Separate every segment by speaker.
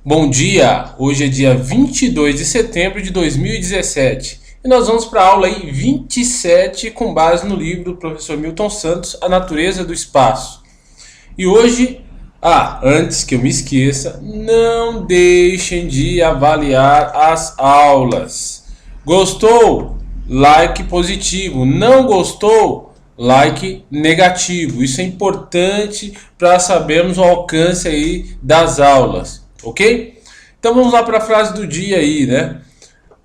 Speaker 1: Bom dia! Hoje é dia 22 de setembro de 2017 e nós vamos para a aula aí 27 com base no livro do professor Milton Santos, A Natureza do Espaço. E hoje, antes que eu me esqueça, não deixem de avaliar as aulas. Gostou? Like positivo. Não gostou? Like negativo. Isso é importante para sabermos o alcance aí das aulas. Ok? Então vamos lá para a frase do dia aí, né?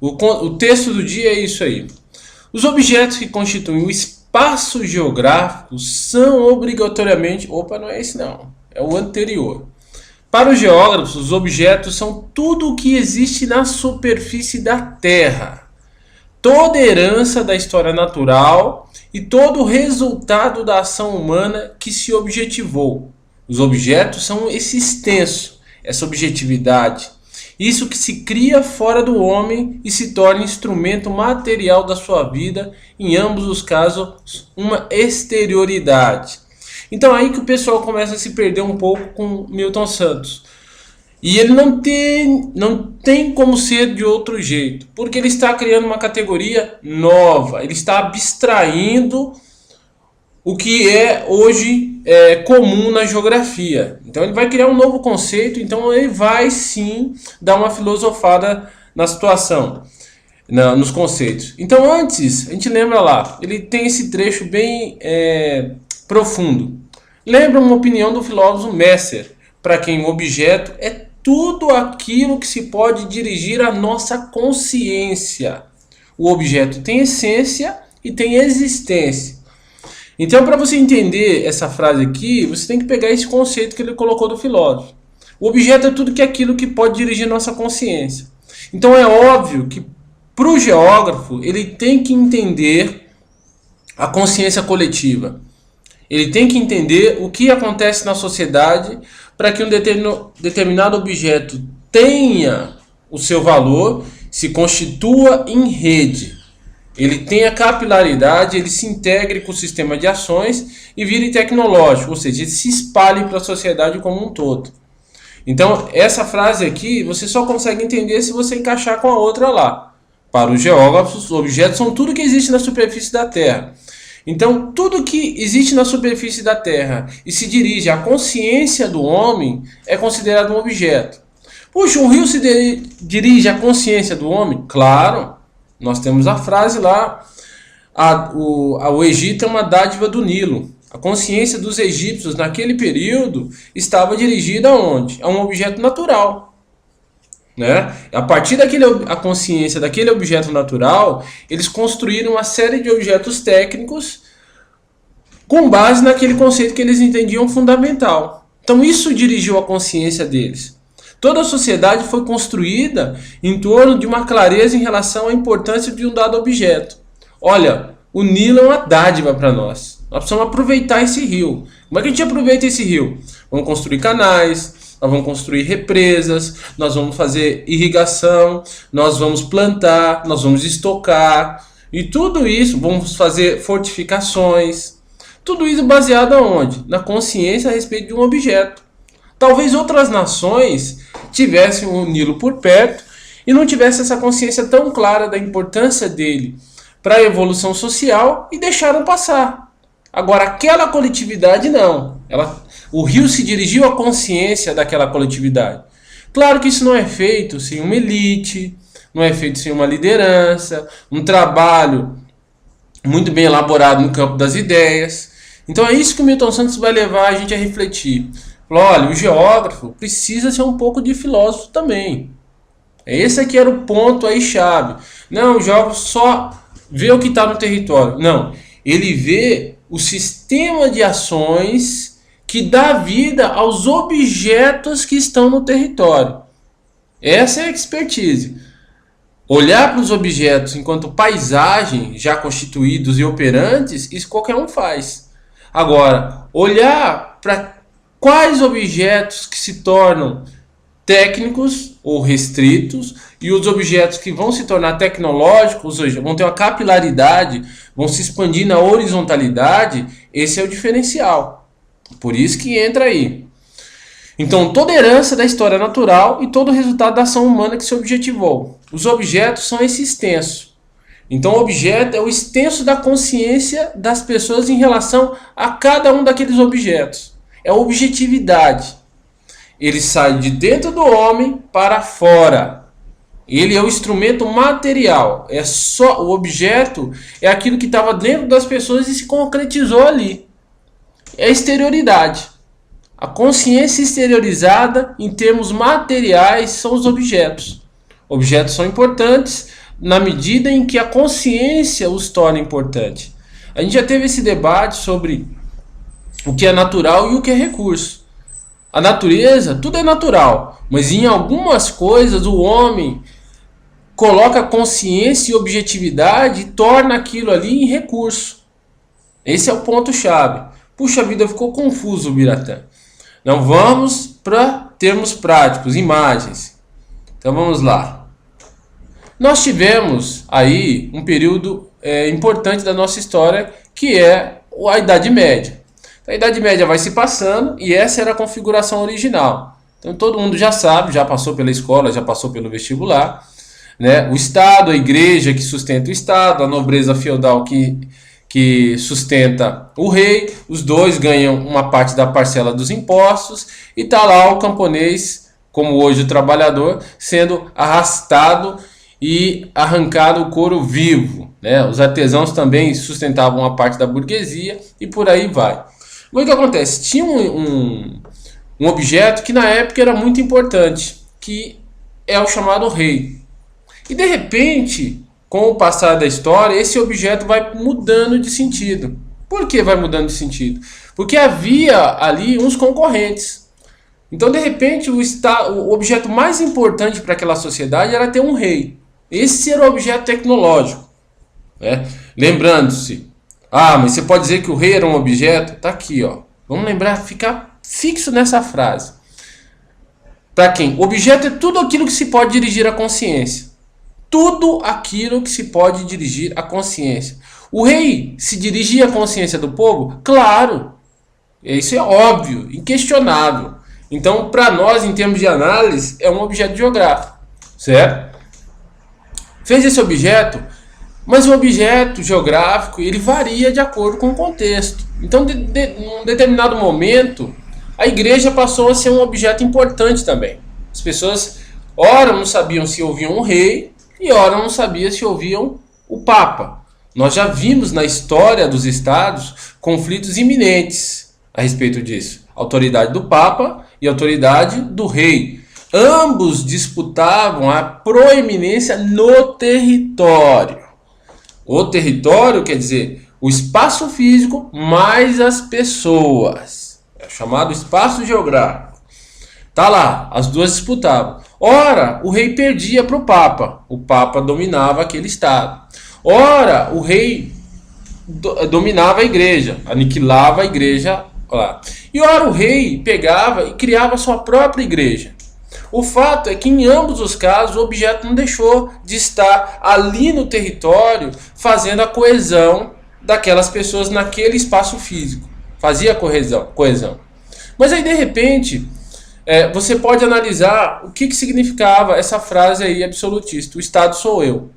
Speaker 1: O texto do dia é isso aí. Os objetos que constituem o espaço geográfico são obrigatoriamente... Opa, não é esse não. É o anterior. Para os geógrafos, os objetos são tudo o que existe na superfície da Terra. Toda herança da história natural e todo o resultado da ação humana que se objetivou. Os objetos são esse extenso, essa objetividade. Isso que se cria fora do homem e se torna instrumento material da sua vida, em ambos os casos, uma exterioridade. Então aí que o pessoal começa a se perder um pouco com Milton Santos. E ele não tem como ser de outro jeito, porque ele está criando uma categoria nova, ele está abstraindo o que é hoje comum na geografia. Então ele vai criar um novo conceito, então ele vai sim dar uma filosofada na situação, nos conceitos. Então antes, a gente lembra lá, ele tem esse trecho bem profundo. Lembra uma opinião do filósofo Messer, para quem o objeto é tudo aquilo que se pode dirigir à nossa consciência. O objeto tem essência e tem existência. Então, para você entender essa frase aqui, você tem que pegar esse conceito que ele colocou do filósofo. O objeto é tudo aquilo que pode dirigir a nossa consciência. Então, é óbvio que para o geógrafo, ele tem que entender a consciência coletiva. Ele tem que entender o que acontece na sociedade para que um determinado objeto tenha o seu valor, se constitua em rede. Ele tenha capilaridade, ele se integre com o sistema de ações e vire tecnológico, ou seja, ele se espalhe para a sociedade como um todo. Então, essa frase aqui você só consegue entender se você encaixar com a outra lá. Para os geógrafos, os objetos são tudo que existe na superfície da Terra. Então, tudo que existe na superfície da Terra e se dirige à consciência do homem é considerado um objeto. Puxa, um rio se dirige à consciência do homem? Claro, nós temos a frase lá, o Egito é uma dádiva do Nilo. A consciência dos egípcios naquele período estava dirigida aonde? A um objeto natural. Né? A partir a consciência daquele objeto natural, eles construíram uma série de objetos técnicos com base naquele conceito que eles entendiam fundamental. Então isso dirigiu a consciência deles. Toda a sociedade foi construída em torno de uma clareza em relação à importância de um dado objeto. Olha, o Nilo é uma dádiva para nós. Nós precisamos aproveitar esse rio. Como é que a gente aproveita esse rio? Vamos construir canais, nós vamos construir represas, nós vamos fazer irrigação, nós vamos plantar, nós vamos estocar. E tudo isso, vamos fazer fortificações. Tudo isso baseado aonde? Na consciência a respeito de um objeto. Talvez outras nações tivessem o Nilo por perto e não tivessem essa consciência tão clara da importância dele para a evolução social e deixaram passar. Agora, aquela coletividade não. O rio se dirigiu à consciência daquela coletividade. Claro que isso não é feito sem uma elite, não é feito sem uma liderança, um trabalho muito bem elaborado no campo das ideias. Então é isso que o Milton Santos vai levar a gente a refletir. Olha, o geógrafo precisa ser um pouco de filósofo também. Esse aqui era o ponto aí chave. Não, o geógrafo só vê o que está no território. Não, ele vê o sistema de ações que dá vida aos objetos que estão no território. Essa é a expertise. Olhar para os objetos enquanto paisagem já constituídos e operantes, isso qualquer um faz. Agora, olhar para quais objetos que se tornam técnicos ou restritos e os objetos que vão se tornar tecnológicos, ou seja, vão ter uma capilaridade, vão se expandir na horizontalidade, esse é o diferencial. Por isso que entra aí. Então, toda herança da história natural e todo resultado da ação humana que se objetivou. Os objetos são esse extenso. Então, o objeto é o extenso da consciência das pessoas em relação a cada um daqueles objetos. É a objetividade. Ele sai de dentro do homem para fora. Ele é o instrumento material. É só o objeto é aquilo que estava dentro das pessoas e se concretizou ali. É a exterioridade. A consciência exteriorizada em termos materiais são os objetos. Objetos são importantes na medida em que a consciência os torna importantes. A gente já teve esse debate sobre o que é natural e o que é recurso. A natureza, tudo é natural, mas em algumas coisas o homem coloca consciência e objetividade e torna aquilo ali em recurso. Esse é o ponto-chave. Puxa vida, ficou confuso o Biratã. Então vamos para termos práticos, imagens. Então vamos lá. Nós tivemos aí um período importante da nossa história, que é a Idade Média. A Idade Média vai se passando e essa era a configuração original. Então todo mundo já sabe, já passou pela escola, já passou pelo vestibular, né? O Estado, a igreja que sustenta o Estado, a nobreza feudal que sustenta o rei, os dois ganham uma parte da parcela dos impostos e está lá o camponês, como hoje o trabalhador, sendo arrastado e arrancado o couro vivo, né? Os artesãos também sustentavam uma parte da burguesia e por aí vai. O que acontece? Tinha um objeto que na época era muito importante, que é o chamado rei. E de repente, com o passar da história, esse objeto vai mudando de sentido. Por que vai mudando de sentido? Porque havia ali uns concorrentes. Então, de repente, o objeto mais importante para aquela sociedade era ter um rei. Esse era o objeto tecnológico, né? Lembrando-se, mas você pode dizer que o rei era um objeto? Tá aqui, ó. Vamos lembrar, ficar fixo nessa frase. Para quem? O objeto é tudo aquilo que se pode dirigir à consciência. Tudo aquilo que se pode dirigir à consciência. O rei se dirigia à consciência do povo? Claro. Isso é óbvio, inquestionável. Então, para nós, em termos de análise, é um objeto geográfico, certo? Fez esse objeto, mas o objeto geográfico ele varia de acordo com o contexto. Então, em um determinado momento, a igreja passou a ser um objeto importante também. As pessoas, ora, não sabiam se ouviam um rei, e ora não sabiam se ouviam o Papa. Nós já vimos na história dos estados conflitos iminentes a respeito disso. A autoridade do Papa e a autoridade do rei. Ambos disputavam a proeminência no território. O território quer dizer o espaço físico mais as pessoas. É chamado espaço geográfico. Tá lá, as duas disputavam. Ora, o rei perdia para o Papa. O Papa dominava aquele estado. Ora, o rei dominava a igreja, aniquilava a igreja lá. E ora, o rei pegava e criava sua própria igreja. O fato é que em ambos os casos o objeto não deixou de estar ali no território fazendo a coesão daquelas pessoas naquele espaço físico. Fazia a coesão. Mas aí de repente você pode analisar o que significava essa frase aí absolutista. O Estado sou eu.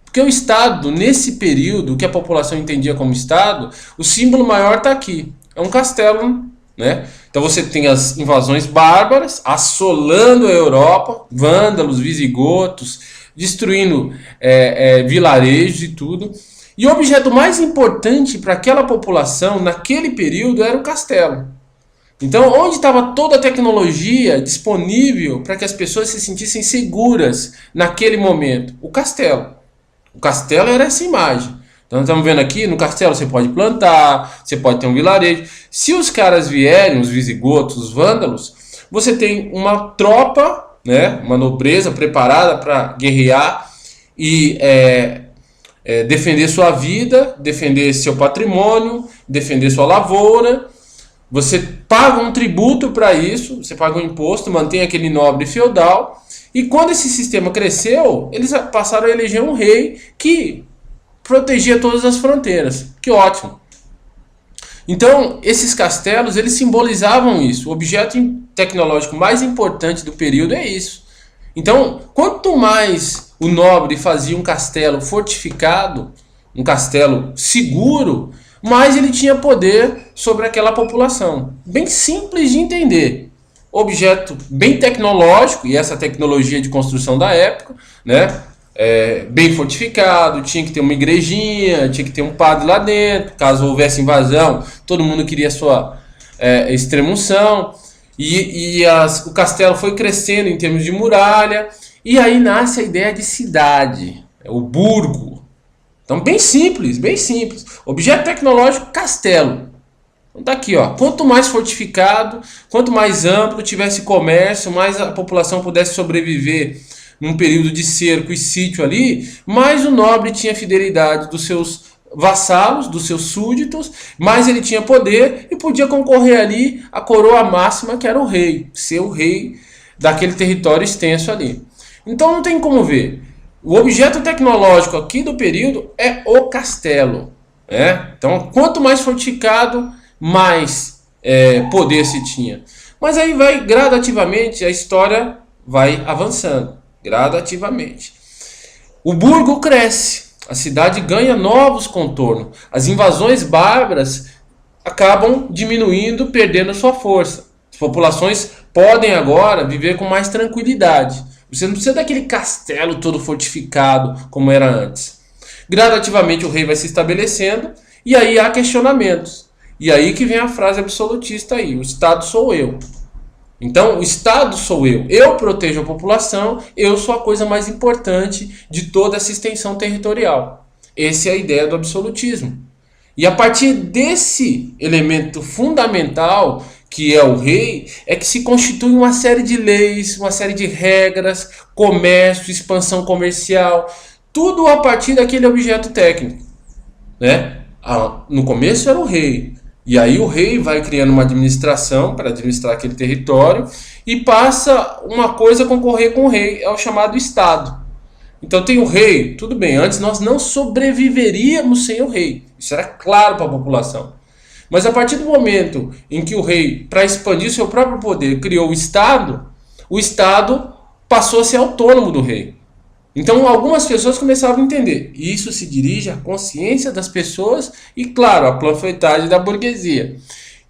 Speaker 1: Porque o Estado, nesse período, o que a população entendia como Estado, o símbolo maior está aqui. É um castelo, né? Então você tem as invasões bárbaras assolando a Europa, vândalos, visigotos, destruindo vilarejos e tudo. E o objeto mais importante para aquela população naquele período era o castelo. Então, onde estava toda a tecnologia disponível para que as pessoas se sentissem seguras naquele momento? O castelo. O castelo era essa imagem. Então, estamos vendo aqui, no castelo você pode plantar, você pode ter um vilarejo. Se os caras vierem, os visigotos, os vândalos, você tem uma tropa, né, uma nobreza preparada para guerrear e defender sua vida, defender seu patrimônio, defender sua lavoura. Você paga um tributo para isso, você paga um imposto, mantém aquele nobre feudal. E quando esse sistema cresceu, eles passaram a eleger um rei que protegia todas as fronteiras. Que ótimo. Então, esses castelos, eles simbolizavam isso. O objeto tecnológico mais importante do período é isso. Então, quanto mais o nobre fazia um castelo fortificado, um castelo seguro, mais ele tinha poder sobre aquela população. Bem simples de entender. Objeto bem tecnológico, e essa tecnologia de construção da época, né? Bem fortificado, tinha que ter uma igrejinha, tinha que ter um padre lá dentro, caso houvesse invasão, todo mundo queria sua extrema-unção, o castelo foi crescendo em termos de muralha, e aí nasce a ideia de cidade, o burgo. Então bem simples, objeto tecnológico, castelo. Então tá aqui, ó. Quanto mais fortificado, quanto mais amplo tivesse comércio, mais a população pudesse sobreviver num período de cerco e sítio ali, mais o nobre tinha fidelidade dos seus vassalos, dos seus súditos, mais ele tinha poder e podia concorrer ali à coroa máxima, que era o rei, ser o rei daquele território extenso ali. Então não tem como ver. O objeto tecnológico aqui do período é o castelo. Então quanto mais fortificado, mais poder se tinha. Mas aí vai gradativamente, a história vai avançando. Gradativamente. O burgo cresce, a cidade ganha novos contornos, as invasões bárbaras acabam diminuindo, perdendo sua força. As populações podem agora viver com mais tranquilidade. Você não precisa daquele castelo todo fortificado como era antes. Gradativamente o rei vai se estabelecendo e aí há questionamentos. E aí que vem a frase absolutista aí, o Estado sou eu. Então, o Estado sou eu protejo a população, eu sou a coisa mais importante de toda essa extensão territorial. Essa é a ideia do absolutismo. E a partir desse elemento fundamental, que é o rei, é que se constitui uma série de leis, uma série de regras, comércio, expansão comercial, tudo a partir daquele objeto técnico. No começo era o rei. E aí o rei vai criando uma administração para administrar aquele território e passa uma coisa a concorrer com o rei, é o chamado Estado. Então tem o rei, tudo bem, antes nós não sobreviveríamos sem o rei, isso era claro para a população. Mas a partir do momento em que o rei, para expandir seu próprio poder, criou o Estado passou a ser autônomo do rei. Então algumas pessoas começavam a entender. Isso se dirige à consciência das pessoas e, claro, à panfletagem da burguesia.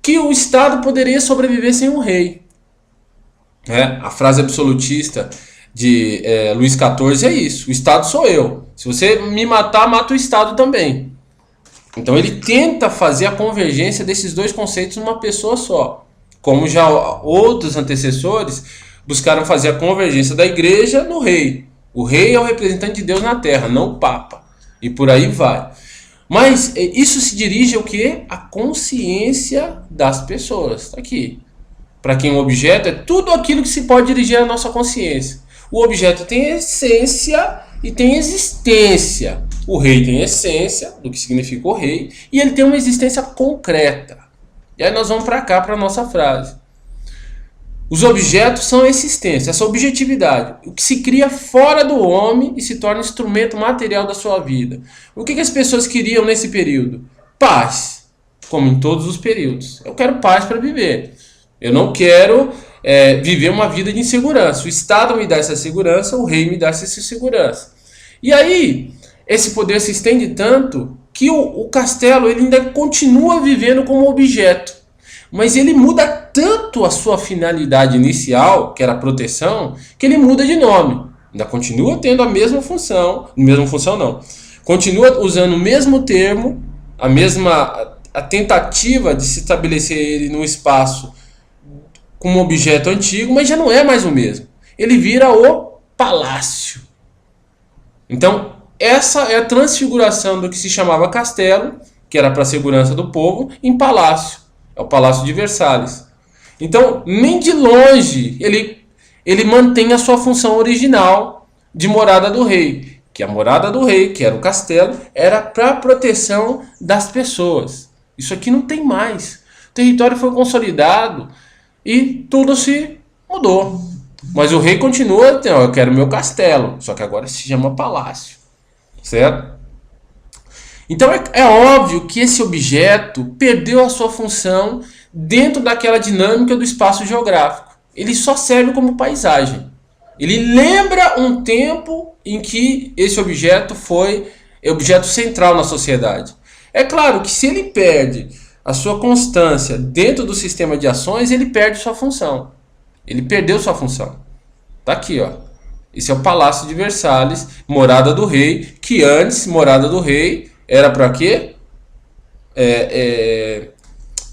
Speaker 1: Que o Estado poderia sobreviver sem um rei. A frase absolutista de Luís XIV é isso. O Estado sou eu. Se você me matar, mata o Estado também. Então ele tenta fazer a convergência desses dois conceitos numa pessoa só. Como já outros antecessores buscaram fazer a convergência da igreja no rei. O rei é o representante de Deus na terra, não o Papa. E por aí vai. Mas isso se dirige ao quê? À consciência das pessoas. Tá aqui. Para quem o objeto é tudo aquilo que se pode dirigir à nossa consciência. O objeto tem essência e tem existência. O rei tem essência, do que significa o rei, e ele tem uma existência concreta. E aí nós vamos para cá, para a nossa frase. Os objetos são a existência, essa objetividade, o que se cria fora do homem e se torna instrumento material da sua vida. O que as pessoas queriam nesse período? Paz, como em todos os períodos. Eu quero paz para viver. Eu não quero viver uma vida de insegurança. O Estado me dá essa segurança, o rei me dá essa segurança. E aí, esse poder se estende tanto que o castelo ele ainda continua vivendo como objeto. Mas ele muda tanto a sua finalidade inicial, que era a proteção, que ele muda de nome. Ainda continua tendo a mesma função, continua usando o mesmo termo, a tentativa de se estabelecer ele no espaço como objeto antigo, mas já não é mais o mesmo. Ele vira o palácio. Então, essa é a transfiguração do que se chamava castelo, que era para a segurança do povo, em palácio. É o Palácio de Versalhes. Então, nem de longe ele mantém a sua função original de morada do rei. Que a morada do rei, que era o castelo, era para a proteção das pessoas. Isso aqui não tem mais. O território foi consolidado e tudo se mudou. Mas o rei continua, eu quero meu castelo. Só que agora se chama palácio. Certo? Então é óbvio que esse objeto perdeu a sua função dentro daquela dinâmica do espaço geográfico. Ele só serve como paisagem. Ele lembra um tempo em que esse objeto foi objeto central na sociedade. É claro que se ele perde a sua constância dentro do sistema de ações, ele perde sua função. Ele perdeu sua função. Tá aqui, ó. Esse é o Palácio de Versalhes, morada do rei, que antes, morada do rei, era para quê?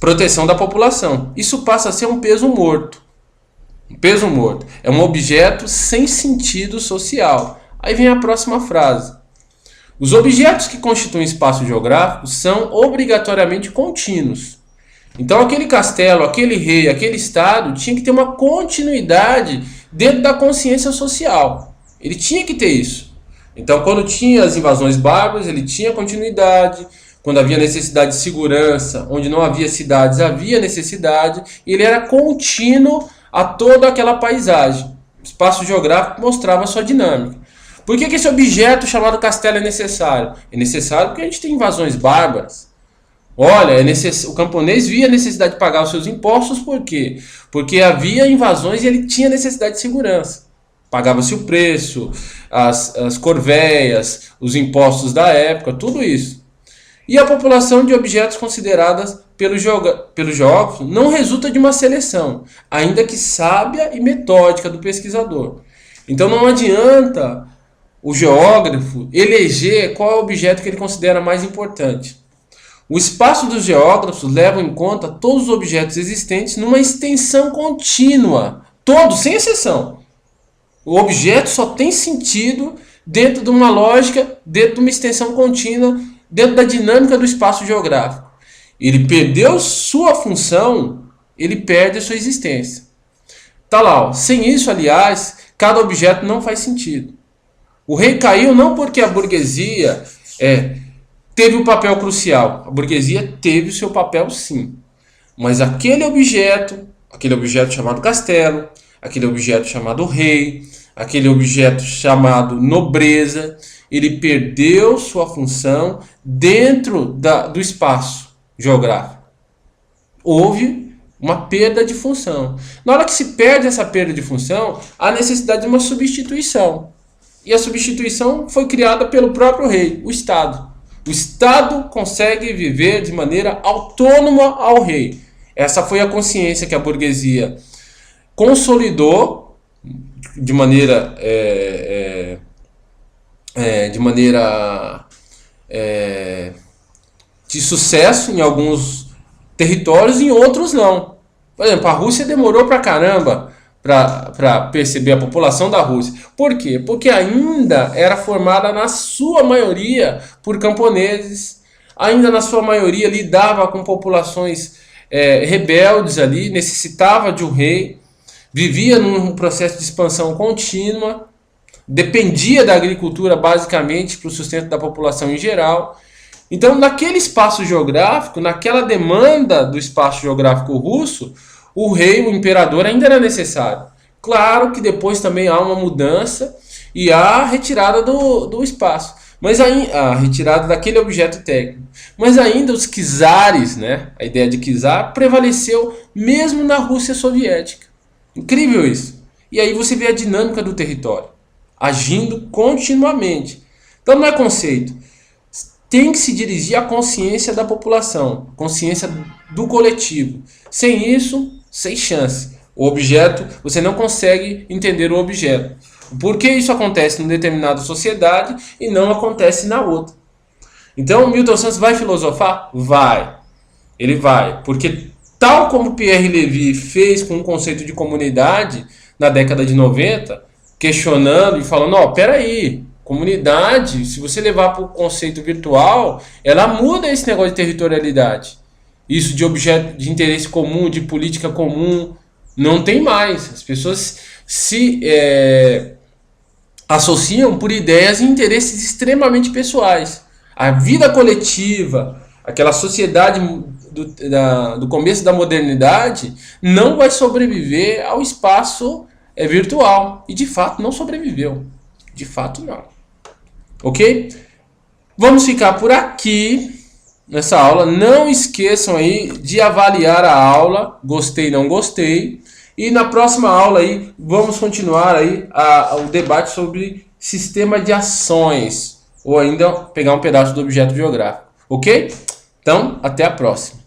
Speaker 1: Proteção da população. Isso passa a ser um peso morto. Um peso morto. É um objeto sem sentido social. Aí vem a próxima frase. Os objetos que constituem espaço geográfico são obrigatoriamente contínuos. Então aquele castelo, aquele rei, aquele estado tinha que ter uma continuidade dentro da consciência social. Ele tinha que ter isso. Então quando tinha as invasões bárbaras, ele tinha continuidade. Quando havia necessidade de segurança, onde não havia cidades, havia necessidade. E ele era contínuo a toda aquela paisagem. O espaço geográfico mostrava a sua dinâmica. Por que esse objeto chamado castelo é necessário? É necessário porque a gente tem invasões bárbaras. Olha, o camponês via a necessidade de pagar os seus impostos, por quê? Porque havia invasões e ele tinha necessidade de segurança. Pagava-se o preço, as corveias, os impostos da época, tudo isso. E a população de objetos consideradas pelo geógrafo não resulta de uma seleção, ainda que sábia e metódica do pesquisador. Então não adianta o geógrafo eleger qual é o objeto que ele considera mais importante. O espaço dos geógrafos leva em conta todos os objetos existentes numa extensão contínua, todos, sem exceção. O objeto só tem sentido dentro de uma lógica, dentro de uma extensão contínua, dentro da dinâmica do espaço geográfico. Ele perdeu sua função, ele perde a sua existência. Tá lá, ó. Sem isso, aliás, cada objeto não faz sentido. O rei caiu não porque a burguesia teve um papel crucial. A burguesia teve o seu papel, sim. Mas aquele objeto chamado castelo, aquele objeto chamado rei, aquele objeto chamado nobreza, ele perdeu sua função dentro do espaço geográfico. Houve uma perda de função. Na hora que se perde essa perda de função, há necessidade de uma substituição. E a substituição foi criada pelo próprio rei, o Estado. O Estado consegue viver de maneira autônoma ao rei. Essa foi a consciência que a burguesia consolidou de maneira de sucesso em alguns territórios e em outros não. Por exemplo, a Rússia demorou pra caramba para perceber a população da Rússia. Por quê? Porque ainda era formada na sua maioria por camponeses, ainda na sua maioria lidava com populações rebeldes ali, necessitava de um rei, vivia num processo de expansão contínua, dependia da agricultura basicamente para o sustento da população em geral. Então, naquele espaço geográfico, naquela demanda do espaço geográfico russo, o rei, o imperador, ainda era necessário. Claro que depois também há uma mudança e há a retirada do espaço. Mas a retirada daquele objeto técnico. Mas ainda os czares, né? A ideia de czar prevaleceu mesmo na Rússia soviética. Incrível isso. E aí você vê a dinâmica do território, agindo continuamente. Então não é conceito. Tem que se dirigir à consciência da população, consciência do coletivo. Sem isso, sem chance. O objeto, você não consegue entender o objeto. Por que isso acontece em determinada sociedade e não acontece na outra? Então, Milton Santos vai filosofar? Vai. Ele vai. Porque tal como Pierre Levy fez com o conceito de comunidade na década de 90, questionando e falando, ó, peraí, comunidade, se você levar para o conceito virtual, ela muda esse negócio de territorialidade. Isso de objeto de interesse comum, de política comum, não tem mais. As pessoas se associam por ideias e interesses extremamente pessoais. A vida coletiva, aquela sociedade do começo da modernidade, não vai sobreviver ao espaço virtual. E de fato não sobreviveu. De fato não. Ok? Vamos ficar por aqui nessa aula. Não esqueçam aí de avaliar a aula, gostei, não gostei. E na próxima aula aí vamos continuar aí o debate sobre sistema de ações, ou ainda pegar um pedaço do objeto geográfico, ok? Então, até a próxima.